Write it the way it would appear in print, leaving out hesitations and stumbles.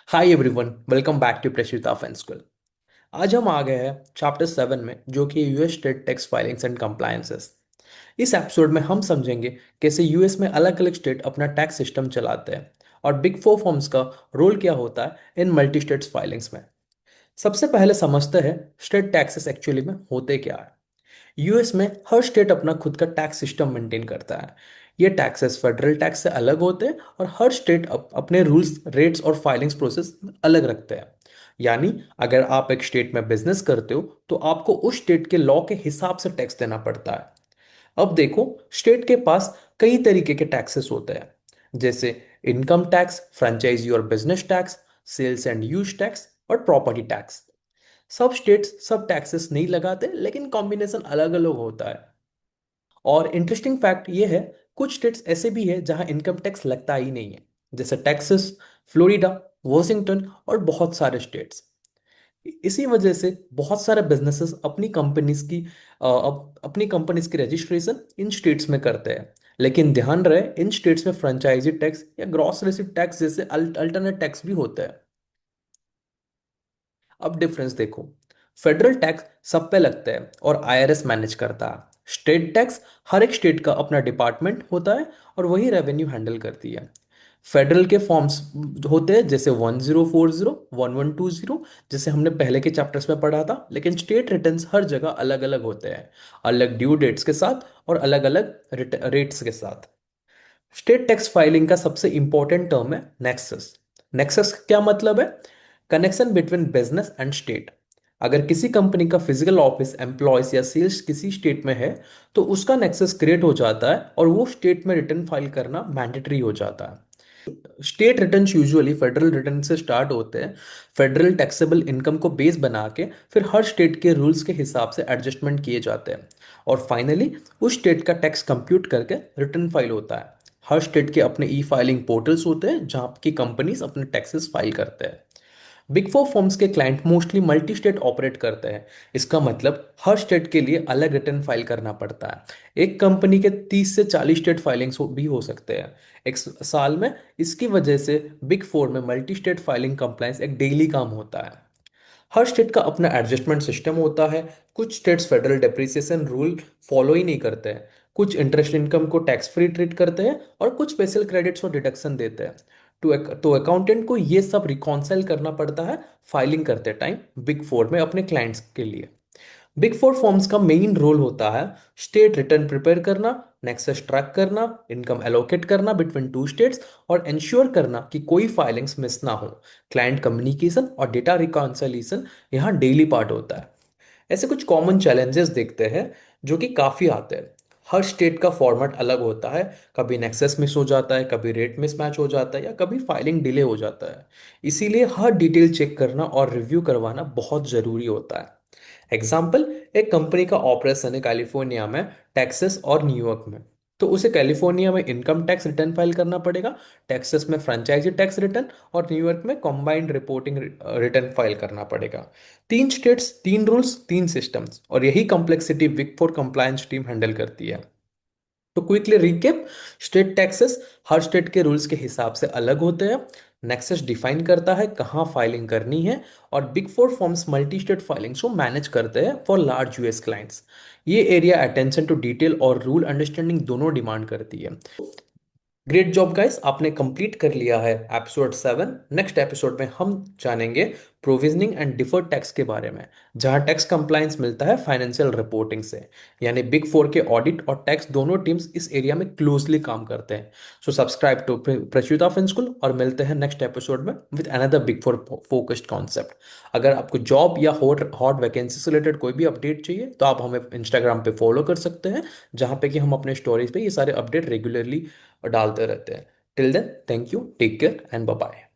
Hi everyone, welcome back to Prashyuta fin school. आज हम आ गए हैं चैप्टर 7 में, जो कि US state tax filings and compliances. इस एपिसोड में हम समझेंगे कैसे यूएस में अलग अलग स्टेट अपना टैक्स सिस्टम चलाते हैं और बिग फोर फर्म्स का रोल क्या होता है इन मल्टी स्टेट्स फाइलिंग्स में। सबसे पहले समझते हैं स्टेट टैक्सेस एक्चुअली में होते क्या है। यूएस में हर स्टेट अपना खुद का टैक्स सिस्टम मेंटेन करता है। ये टैक्सेस फेडरल टैक्स से अलग होते हैं और हर स्टेट अपने रूल्स, रेट्स और फाइलिंग्स प्रोसेस अलग रखते हैं। यानी अगर आप एक स्टेट में बिजनेस करते हो तो आपको उस स्टेट के लॉ के हिसाब से टैक्स देना पड़ता है। अब देखो, स्टेट के पास कई तरीके के टैक्सेस होते हैं, जैसे इनकम टैक्स, फ्रेंचाइजी और business tax, sales and use tax और प्रॉपर्टी टैक्स। सब स्टेट्स सब टैक्सेस नहीं लगाते, लेकिन कॉम्बिनेशन अलग अलग होता है। और इंटरेस्टिंग फैक्ट ये है, कुछ स्टेट्स ऐसे भी है जहां इनकम टैक्स लगता ही नहीं है, जैसे टेक्सास, फ्लोरिडा, वॉशिंगटन और बहुत सारे स्टेट्स। इसी वजह से बहुत सारे बिजनेसेस अपनी कंपनीज की रजिस्ट्रेशन इन स्टेट्स में करते हैं। लेकिन ध्यान रहे, इन स्टेट्स में फ्रेंचाइजी टैक्स या ग्रॉस रेसिप्ट टैक्स जैसे अल्टरनेट टैक्स भी होते हैं। अब डिफरेंस देखो, फेडरल टैक्स सब पे लगता है और आईआरएस मैनेज करता है। स्टेट टैक्स हर एक स्टेट का अपना डिपार्टमेंट होता है और वही रेवेन्यू हैंडल करती है। फेडरल के फॉर्म्स होते हैं जैसे 1040, 1120, जैसे हमने पहले के चैप्टर्स में पढ़ा था। लेकिन स्टेट रिटर्न्स हर जगह अलग अलग होते हैं, अलग ड्यू डेट्स के साथ और अलग अलग रेट्स के साथ। स्टेट टैक्स फाइलिंग का सबसे इंपॉर्टेंट टर्म है नेक्सस। नेक्सस क्या मतलब है? Connection between business and state. अगर किसी कंपनी का फिजिकल ऑफिस, एम्प्लॉयज या सेल्स किसी स्टेट में है, तो उसका नेक्सस क्रिएट हो जाता है और वो स्टेट में रिटर्न फाइल करना मैंडेटरी हो जाता है। State returns usually federal return से स्टार्ट होते हैं, फेडरल टैक्सेबल इनकम को बेस बना के फिर हर स्टेट के रूल्स के हिसाब से एडजस्टमेंट किए जाते हैं और फाइनली उस स्टेट का टैक्स कंप्यूट करके रिटर्न फाइल होता है। हर स्टेट के अपने ई फाइलिंग पोर्टल्स होते हैं जहाँ की कंपनीज अपने टैक्सेस फाइल करते हैं। बिग फोर फर्म्स के client mostly multi state operate करते हैं। इसका मतलब हर स्टेट के लिए अलग रिटर्न फाइल करना पड़ता है। एक कंपनी के 30 से 40 स्टेट फाइलिंग्स भी हो सकते हैं एक साल में। इसकी वजह से बिग फोर में मल्टी स्टेट फाइलिंग कंप्लायंस एक डेली काम होता है। हर स्टेट का अपना एडजस्टमेंट सिस्टम होता है। कुछ states federal depreciation rule follow ही नहीं करते हैं, कुछ इंटरेस्ट इनकम को टैक्स फ्री ट्रीट करते हैं और कुछ स्पेशल क्रेडिट्स और डिडक्शन देते हैं। तो अकाउंटेंट को ये सब रिकॉन्साइल करना पड़ता है फाइलिंग करते टाइम बिग फोर में अपने क्लाइंट्स के लिए। बिग फोर फर्म्स का मेन रोल होता है स्टेट रिटर्न प्रिपेयर करना, नेक्सस ट्रैक करना, इनकम एलोकेट करना बिटवीन टू स्टेट्स और इंश्योर करना कि कोई फाइलिंग्स मिस ना हो। क्लाइंट कम्युनिकेशन और डेटा रिकॉन्सिलिएशन यहाँ डेली पार्ट होता है। ऐसे कुछ कॉमन चैलेंजेस देखते हैं जो कि काफ़ी आते हैं। हर स्टेट का फॉर्मेट अलग होता है, कभी नेक्सस मिस हो जाता है, कभी रेट मिसमैच हो जाता है या कभी फाइलिंग डिले हो जाता है। इसीलिए हर डिटेल चेक करना और रिव्यू करवाना बहुत ज़रूरी होता है। एग्जाम्पल, एक कंपनी का ऑपरेशन है कैलिफोर्निया में, टेक्सास और न्यूयॉर्क में। तो उसे कैलिफोर्निया में इनकम टैक्स रिटर्न फाइल करना पड़ेगा, टेक्सास में फ्रेंचाइजी टैक्स रिटर्न और न्यूयॉर्क में कॉम्बाइंड रिपोर्टिंग रिटर्न फाइल करना पड़ेगा। तीन स्टेट्स, तीन रूल्स, तीन सिस्टम्स, और यही complexity big four compliance team handle करती है। तो क्विकली रिकेप, स्टेट टैक्सेस हर स्टेट के रूल्स के हिसाब से अलग होते हैं। नेक्सस डिफाइन करता है कहाँ फाइलिंग करनी है और big four forms multi state filings को मैनेज करते हैं फॉर लार्ज यूएस क्लाइंट्स। ये एरिया अटेंशन टू डिटेल और रूल अंडरस्टैंडिंग दोनों डिमांड करती है। ग्रेट जॉब गाइस, आपने कंप्लीट कर लिया है एपिसोड 7। नेक्स्ट एपिसोड में हम जानेंगे प्रोविजनिंग एंड डिफर्ड टैक्स के बारे में, जहां टैक्स कंप्लायंस मिलता है फाइनेंशियल रिपोर्टिंग से। यानी बिग फोर के ऑडिट और टैक्स दोनों टीम्स इस एरिया में क्लोजली काम करते हैं। So subscribe to Prachyuta fin school और मिलते हैं नेक्स्ट एपिसोड में with another big four focused concept. अगर आपको जॉब या हॉट हॉट वैकेंसी से रिलेटेड कोई भी अपडेट चाहिए तो आप हमें इंस्टाग्राम पे फॉलो कर सकते हैं, जहाँ पे कि हम अपने स्टोरीज पे ये सारे अपडेट रेगुलरली डालते रहते हैं। Till then, thank you, take care and bye bye.